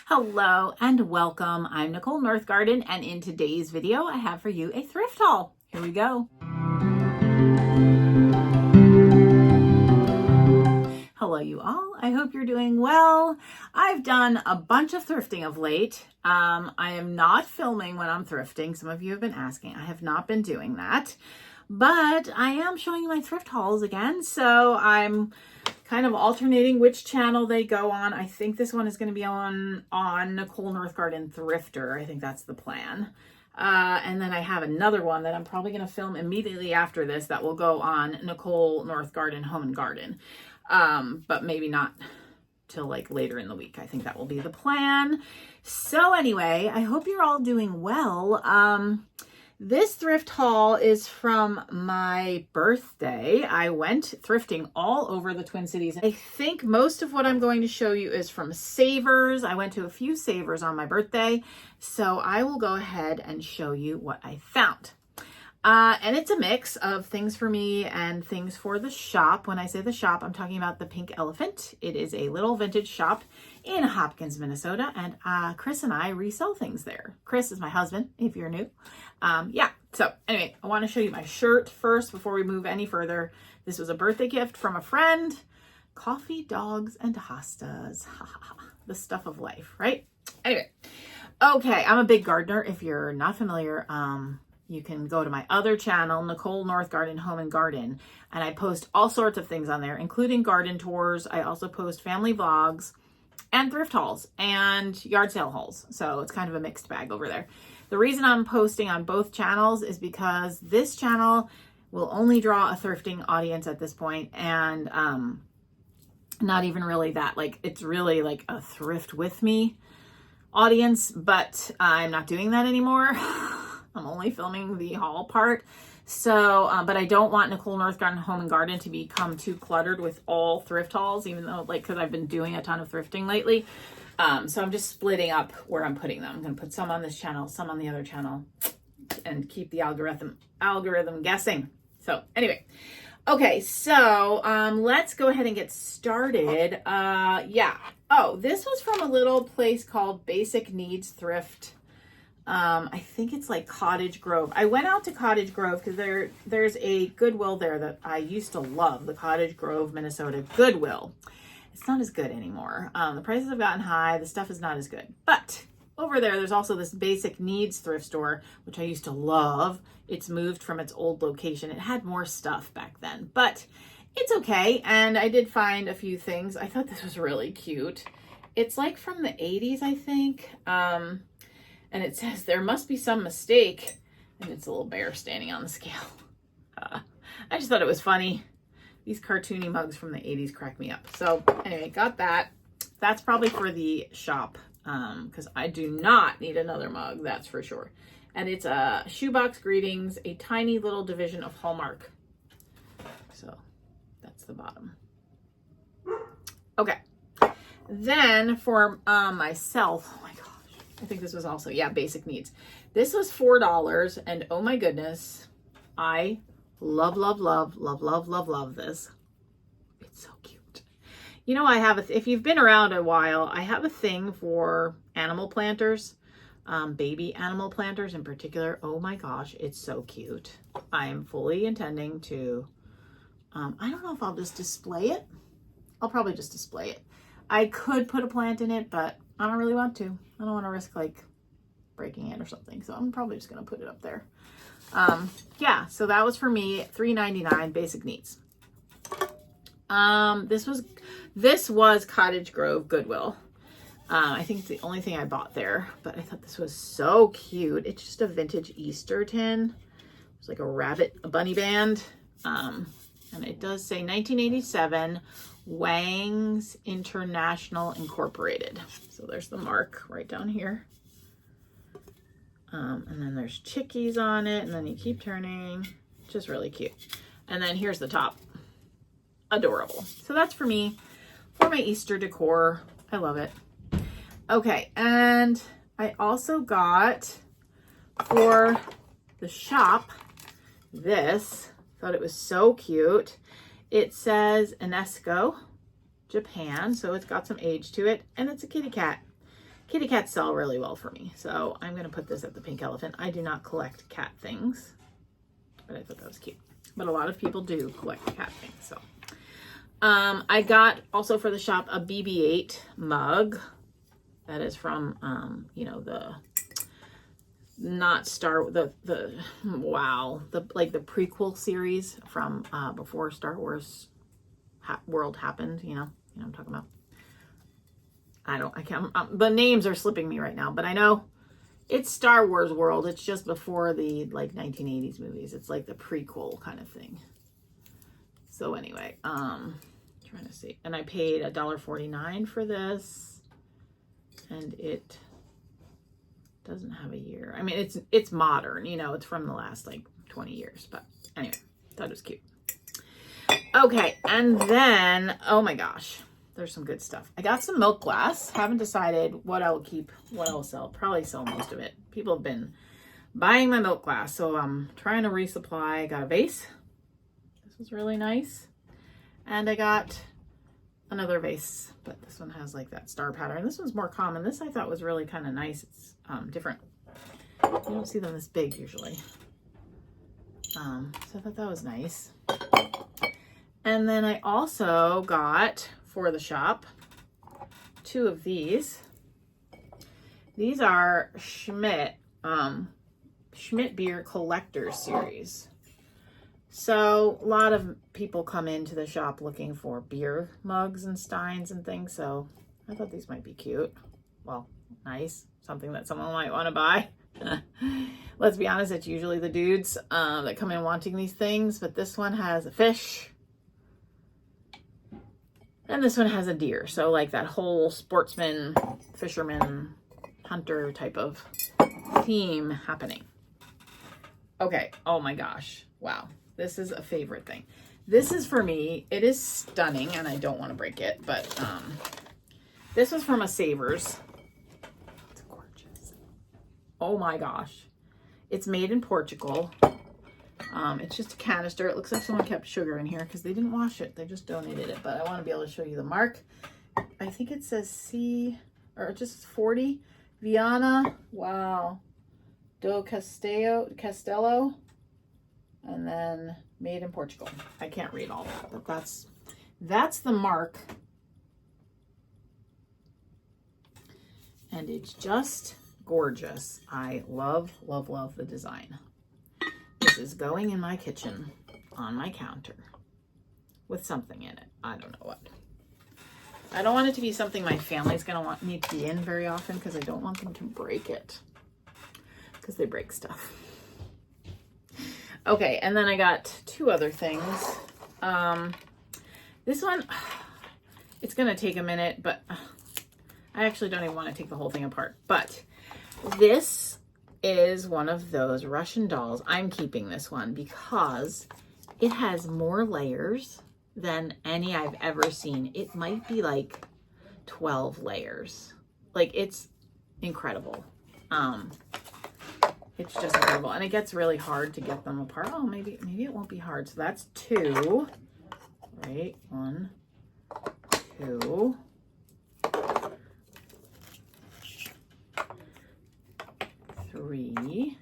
Hello and welcome. I'm Nicole Northgarden, and in today's video I have for you a thrift haul. Here we go. Hello you all. I hope you're doing well. I've done a bunch of thrifting of late. I am not filming when I'm thrifting. Some of you have been asking. I have not been doing that, but I am showing you my thrift hauls again. So I'm kind of alternating which channel they go on. I think this one is going to be on Nicole Northgarden Thrifter. I think that's the plan. And then I have another one that I'm probably going to film immediately after this that will go on Nicole Northgarden Home and Garden. But maybe not till like later in the week. I think that will be the plan. So anyway, I hope you're all doing well. This thrift haul is from my birthday. I went thrifting all over the Twin Cities. I think most of what I'm going to show you is from Savers. I went to a few Savers on my birthday, so I will go ahead and show you what I found. And it's a mix of things for me and things for the shop. When I say the shop, I'm talking about the Pink Elephant. It is a little vintage shop in Hopkins, Minnesota, and Chris and I resell things there. Chris is my husband, if you're new. Yeah, so anyway, I want to show you my shirt first before we move any further. This was a birthday gift from a friend. Coffee, dogs, and hostas. The stuff of life, right? Anyway, okay, I'm a big gardener. If you're not familiar, you can go to my other channel, Nicole Northgarden Home and Garden, and I post all sorts of things on there, including garden tours. I also post family vlogs and thrift hauls and yard sale hauls. So it's kind of a mixed bag over there. The reason I'm posting on both channels is because this channel will only draw a thrifting audience at this point, and not even really that. Like, it's really like a thrift with me audience, but I'm not doing that anymore. I'm only filming the haul part. So, but I don't want Nicole Northgarden Home and Garden to become too cluttered with all thrift hauls, even though, like, because I've been doing a ton of thrifting lately. So I'm just splitting up where I'm putting them. I'm going to put some on this channel, some on the other channel, and keep the algorithm guessing. So anyway, okay, so let's go ahead and get started. Yeah. Oh, this was from a little place called Basic Needs Thrift. I think it's like Cottage Grove. I went out to Cottage Grove because there's a Goodwill there that I used to love, the Cottage Grove, Minnesota Goodwill. It's not as good anymore. The prices have gotten high. The stuff is not as good. But over there's also this Basic Needs thrift store, which I used to love. It's moved from its old location. It had more stuff back then, but it's okay. And I did find a few things. I thought this was really cute. It's like from the 80s, I think. And it says, "There must be some mistake." And it's a little bear standing on the scale. I just thought it was funny. These cartoony mugs from the 80s crack me up. So anyway, got that. That's probably for the shop, because I do not need another mug, that's for sure. And it's a shoebox greetings, a tiny little division of Hallmark. So that's the bottom. Okay. Then for myself, oh my gosh, I think this was also, yeah, Basic Needs. This was $4, and oh my goodness, I love this. It's so cute. You know, I have if you've been around a while, I have a thing for animal planters, baby animal planters in particular. Oh my gosh, it's so cute. I am fully intending to, I don't know if I'll just display it. I'll probably just display it. I could put a plant in it, but I don't really want to. I don't want to risk like breaking it or something. So I'm probably just going to put it up there. Yeah, so that was for me, $3.99, Basic Needs. This was Cottage Grove Goodwill. I think it's the only thing I bought there, but I thought this was so cute. It's just a vintage Easter tin. It's like a bunny band. And it does say 1987 Wang's International Incorporated. So there's the mark right down here. And then there's chickies on it, and then you keep turning. Just really cute. And then here's the top. Adorable. So that's for me, for my Easter decor. I love it. Okay, and I also got for the shop this. Thought it was so cute. It says UNESCO, Japan, so it's got some age to it, and it's a kitty cat. kitty cats sell really well for me. So I'm going to put this at the pink elephant. I do not collect cat things, but I thought that was cute. But a lot of people do collect cat things. So I got also for the shop a BB-8 mug. That is from, you know, the like the prequel series from before Star Wars world happened, you know what I'm talking about. I can't, the names are slipping me right now, but I know it's Star Wars world. It's just before the like 1980s movies. It's like the prequel kind of thing. So anyway, trying to see. And I paid $1.49 for this, and it doesn't have a year. I mean, it's modern, you know, it's from the last like 20 years, but anyway, thought it was cute. Okay, and then, oh my gosh, there's some good stuff. I got some milk glass. Haven't decided what I'll keep, what I'll sell. Probably sell most of it. People have been buying my milk glass, so I'm trying to resupply. I got a vase. This was really nice. And I got another vase, but this one has like that star pattern. This one's more common. This I thought was really kind of nice. It's different. You don't see them this big usually. So I thought that was nice. And then I also got for the shop 2 of these. These are Schmidt Beer Collector Series. So a lot of people come into the shop looking for beer mugs and steins and things. So I thought these might be cute. Well, nice. Something that someone might want to buy. Let's be honest, it's usually the dudes that come in wanting these things. But this one has a fish. And this one has a deer. So like that whole sportsman, fisherman, hunter type of theme happening. Okay. Oh my gosh. Wow. This is a favorite thing. This is for me. It is stunning and I don't want to break it, but this was from a Savers. It's gorgeous. Oh my gosh. It's made in Portugal. It's just a canister. It looks like someone kept sugar in here because they didn't wash it. They just donated it, but I want to be able to show you the mark. I think it says C, or just 40. Viana, wow. Do Castelo, and then made in Portugal. I can't read all that, but that's the mark. And it's just gorgeous. I love, love, love the design. This is going in my kitchen on my counter with something in it. I don't know what. I don't want it to be something my family's going to need to be in very often because I don't want them to break it because they break stuff. Okay, and then I got 2 other things. This one, it's going to take a minute, but I actually don't even want to take the whole thing apart. But this is one of those Russian dolls. I'm keeping this one because it has more layers than any I've ever seen. It might be like 12 layers. Like, it's incredible. It's just incredible. And it gets really hard to get them apart. Oh, maybe it won't be hard. So that's 2. Right? 1, 2. 3.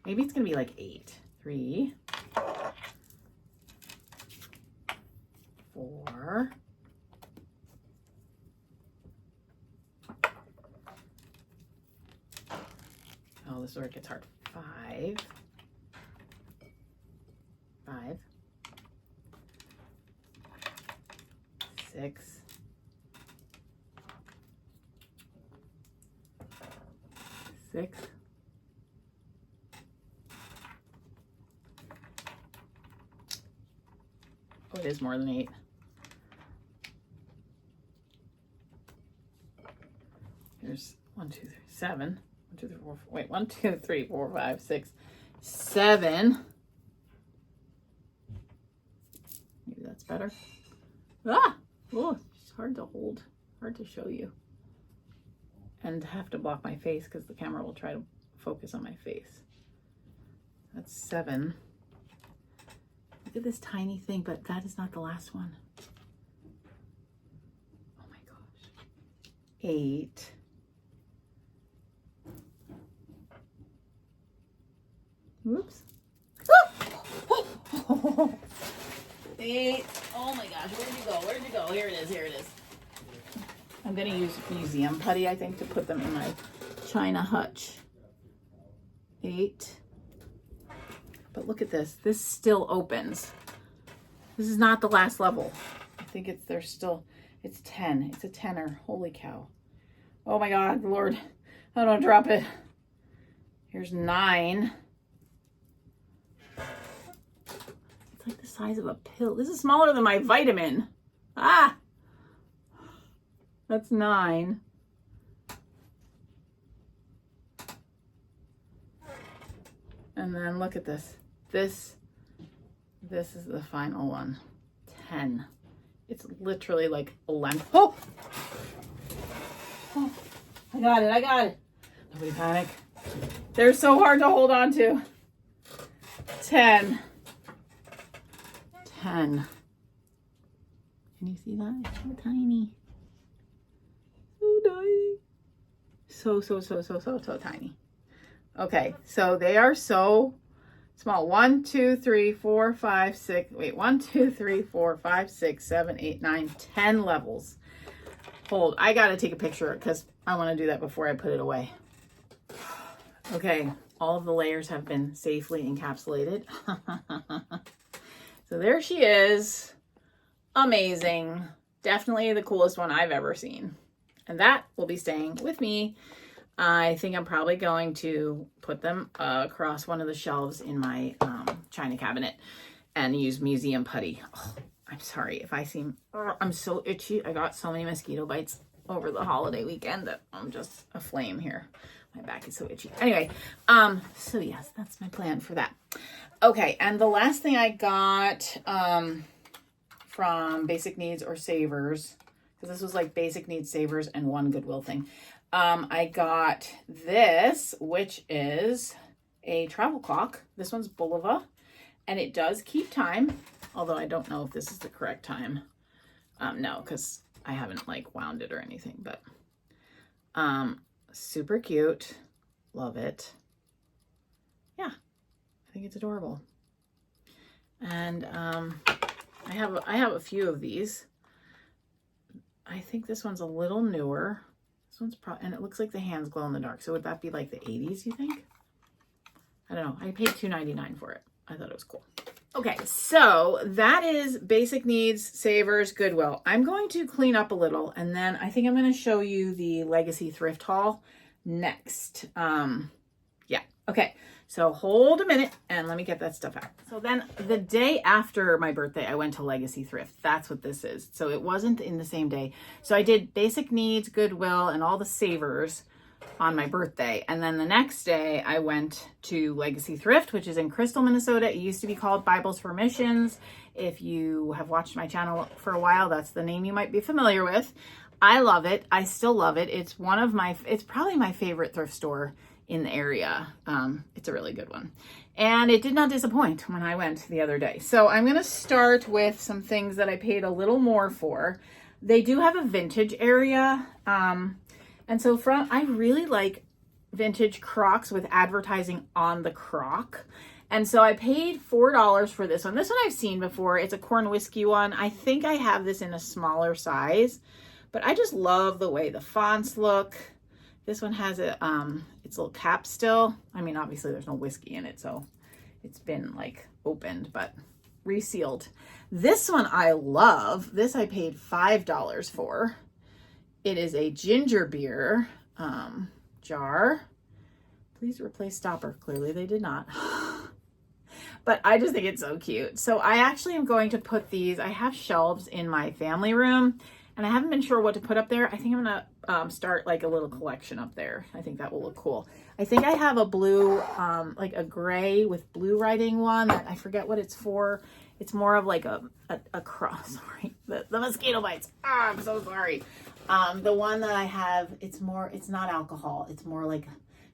Maybe it's gonna be like 8. 3, 4, 5. This is where it gets hard. 5, 6, 6. Oh, it is more than 8. Here's 1, 2, 3, 7. 1, 2, 3, 4. Wait, 1, 2, 3, 4, 5, 6, 7. Maybe that's better. Ah! Oh, it's hard to hold. Hard to show you. And have to block my face because the camera will try to focus on my face. That's 7. Look at this tiny thing, but that is not the last one. Oh my gosh. 8. Whoops. 8. Oh my gosh, where'd you go? Where'd you go? Here it is, here it is. I'm gonna use museum putty, I think, to put them in my china hutch. 8. But look at this. This still opens. This is not the last level. I think it's 10. It's a 10er. Holy cow. Oh my God, Lord. I don't drop it. Here's 9. It's like the size of a pill. This is smaller than my vitamin. Ah! That's 9. And then look at this. This is the final one. 10. It's literally like a lemon. Oh! Oh! I got it. Nobody panic. They're so hard to hold on to. 10. 10. Can you see that? It's so tiny. So tiny. So tiny. Okay, so they are so small. 1, 2, 3, 4, 5, 6. Wait, 1, 2, 3, 4, 5, 6, 7, 8, 9, 10 levels. Hold, I gotta take a picture because I want to do that before I put it away. Okay, all of the layers have been safely encapsulated. So there she is. Amazing. Definitely the coolest one I've ever seen. And that will be staying with me. I think I'm probably going to put them across one of the shelves in my china cabinet and use museum putty. Oh, I'm sorry if I seem, I'm so itchy. I got so many mosquito bites over the holiday weekend that I'm just aflame here. My back is so itchy. Anyway, so yes, that's my plan for that. Okay, and the last thing I got from Basic Needs or Savers, because this was like Basic Needs, Savers, and one Goodwill thing. I got this, which is a travel clock. This one's Bulova, and it does keep time, although I don't know if this is the correct time. No, because I haven't like wound it or anything, but super cute. Love it. Yeah, I think it's adorable. And I have a few of these. I think this one's a little newer. This one's and it looks like the hands glow in the dark. So would that be like the 80s, you think? I don't know. I paid $2.99 for it. I thought it was cool. Okay, so that is Basic Needs, Savers, Goodwill. I'm going to clean up a little, and then I think I'm going to show you the Legacy Thrift haul next. Yeah, okay. So hold a minute and let me get that stuff out. So then the day after my birthday, I went to Legacy Thrift. That's what this is. So it wasn't in the same day. So I did Basic Needs, Goodwill, and all the Savers on my birthday. And then the next day I went to Legacy Thrift, which is in Crystal, Minnesota. It used to be called Bibles for Missions. If you have watched my channel for a while, that's the name you might be familiar with. I love it. I still love it. It's probably my favorite thrift store in the area. It's a really good one. And it did not disappoint when I went the other day. So I'm going to start with some things that I paid a little more for. They do have a vintage area. And so I really like vintage Crocs with advertising on the Croc. And so I paid $4 for this one. This one I've seen before. It's a corn whiskey one. I think I have this in a smaller size, but I just love the way the fonts look. This one has its little cap still. I mean, obviously there's no whiskey in it, so it's been like opened, but resealed. This one I love. This I paid $5 for. It is a ginger beer jar. Please replace stopper. Clearly they did not. But I just think it's so cute. So I actually am going to put these, I have shelves in my family room, and I haven't been sure what to put up there. I think I'm gonna start like a little collection up there. I think that will look cool. I think I have a blue, like a gray with blue writing one that I forget what it's for. It's more of like a cross, sorry, the mosquito bites. Ah, I'm so sorry. The one that I have, it's not alcohol. It's more like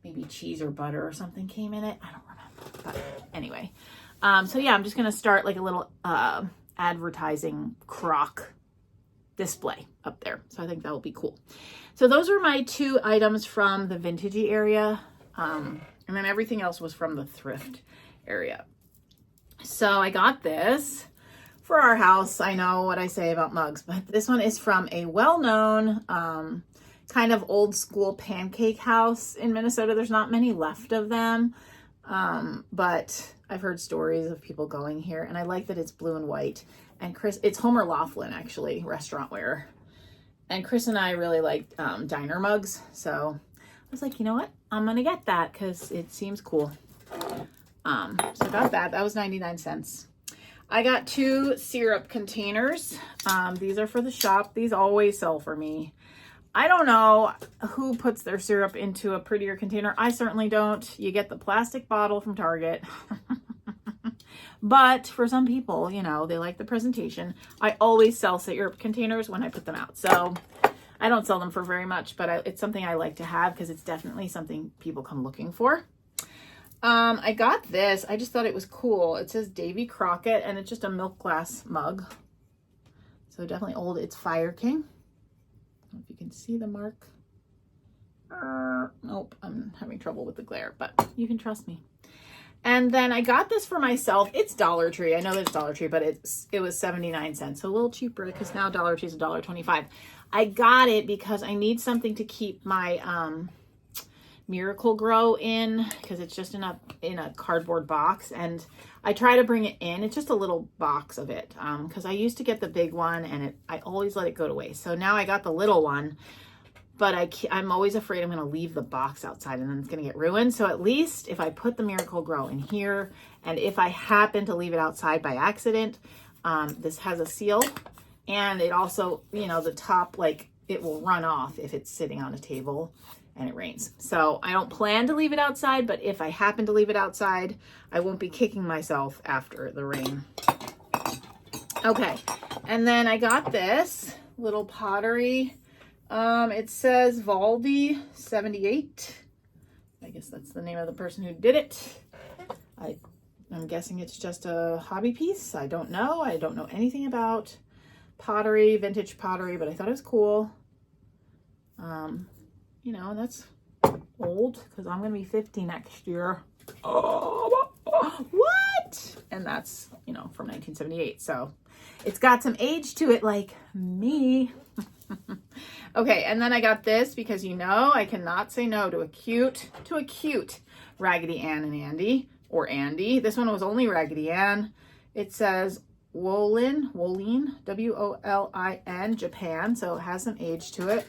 maybe cheese or butter or something came in it. I don't remember, but anyway. So yeah, I'm just going to start like a little advertising Croc display up there. So I think that will be cool. So those are my two items from the vintagey area. And then everything else was from the thrift area. So I got this for our house. I know what I say about mugs, but this one is from a well-known kind of old school pancake house in Minnesota. There's not many left of them, but I've heard stories of people going here, and I like that it's blue and white. And Chris, it's Homer Laughlin, actually, restaurant wear. And Chris and I really like diner mugs, so I was like, you know what? I'm gonna get that because it seems cool. So I got that. That was 99 cents. I got 2 syrup containers. These are for the shop. These always sell for me. I don't know who puts their syrup into a prettier container. I certainly don't. You get the plastic bottle from Target. But for some people, you know, they like the presentation. I always sell syrup containers when I put them out. So I don't sell them for very much, but it's something I like to have because it's definitely something people come looking for. I got this. I just thought it was cool. It says Davy Crockett, and it's just a milk glass mug. So definitely old. It's Fire King. I don't know if you can see the mark. Nope, I'm having trouble with the glare, but you can trust me. And then I got this for myself. It's Dollar Tree. I know that it's Dollar Tree, but it was 79 cents. So a little cheaper because now Dollar Tree is $1.25. I got it because I need something to keep my Miracle Grow in, because it's just in a cardboard box, and I try to bring it in. It's just a little box of it because I used to get the big one, and I always let it go to waste. So now I got the little one, but I'm always afraid I'm going to leave the box outside and then it's going to get ruined. So at least if I put the Miracle Grow in here, and if I happen to leave it outside by accident, this has a seal, and it also, you know, the top, like, it will run off if it's sitting on a table and it rains. So I don't plan to leave it outside, but if I happen to leave it outside, I won't be kicking myself after the rain. Okay, and then I got this little pottery. It says Valdi 78. I guess that's the name of the person who did it. I'm guessing it's just a hobby piece. I don't know. I don't know anything about pottery, vintage pottery, but I thought it was cool. You know, and that's old because I'm going to be 50 next year. Oh, what? And that's, you know, from 1978. So it's got some age to it, like me. Okay, and then I got this because, you know, I cannot say no to a cute Raggedy Ann and Andy, or Andy. This one was only Raggedy Ann. It says Wolin, W-O-L-I-N, Japan. So it has some age to it.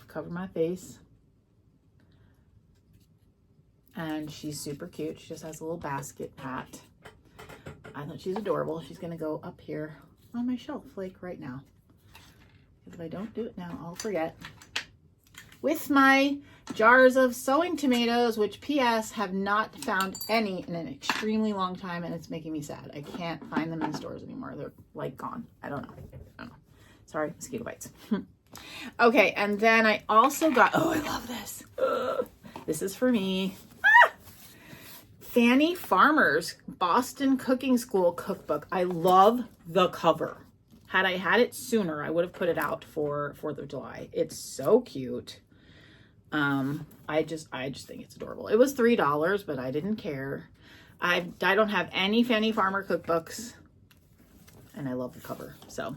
Cover my face. And she's super cute. She just has a little basket hat. I thought she's adorable. She's going to go up here on my shelf, like right now. Because if I don't do it now, I'll forget. With my jars of sowing tomatoes, which P.S. have not found any in an extremely long time, and it's making me sad. I can't find them in stores anymore. They're like gone. I don't know. Sorry, mosquito bites. Okay, and then I also got, oh, I love this. This is for me. Fannie Farmer's Boston Cooking School Cookbook. I love the cover. Had I had it sooner, I would have put it out for 4th of July. It's so cute. I just think it's adorable. It was $3, but I didn't care. I don't have any Fannie Farmer cookbooks, and I love the cover. So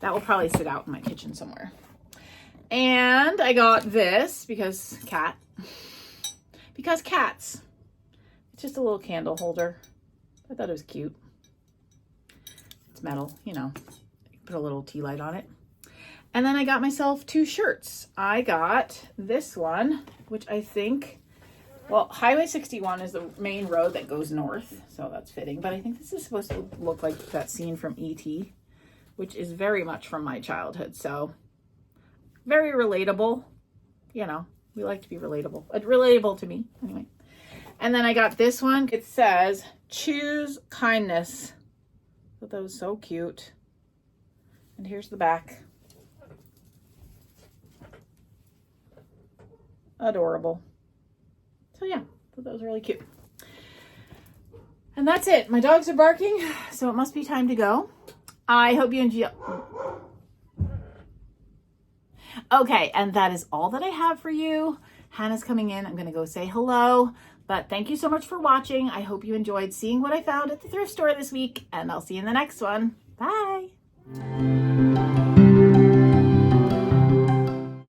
that will probably sit out in my kitchen somewhere. And I got this because cats. It's just a little candle holder. I thought it was cute. It's metal, you know. Put a little tea light on it. And then I got myself 2 shirts. I got this one, which I think, well, Highway 61 is the main road that goes north, so that's fitting. But I think this is supposed to look like that scene from E.T., which is very much from my childhood. So very relatable. You know, we like to be relatable. Relatable to me, anyway. And then I got this one. It says, choose kindness. I thought that was so cute. And here's the back. Adorable. So yeah, I thought that was really cute. And that's it. My dogs are barking, so it must be time to go. I hope you enjoy. Okay, and that is all that I have for you. Hannah's coming in. I'm going to go say hello. But thank you so much for watching. I hope you enjoyed seeing what I found at the thrift store this week, and I'll see you in the next one. Bye.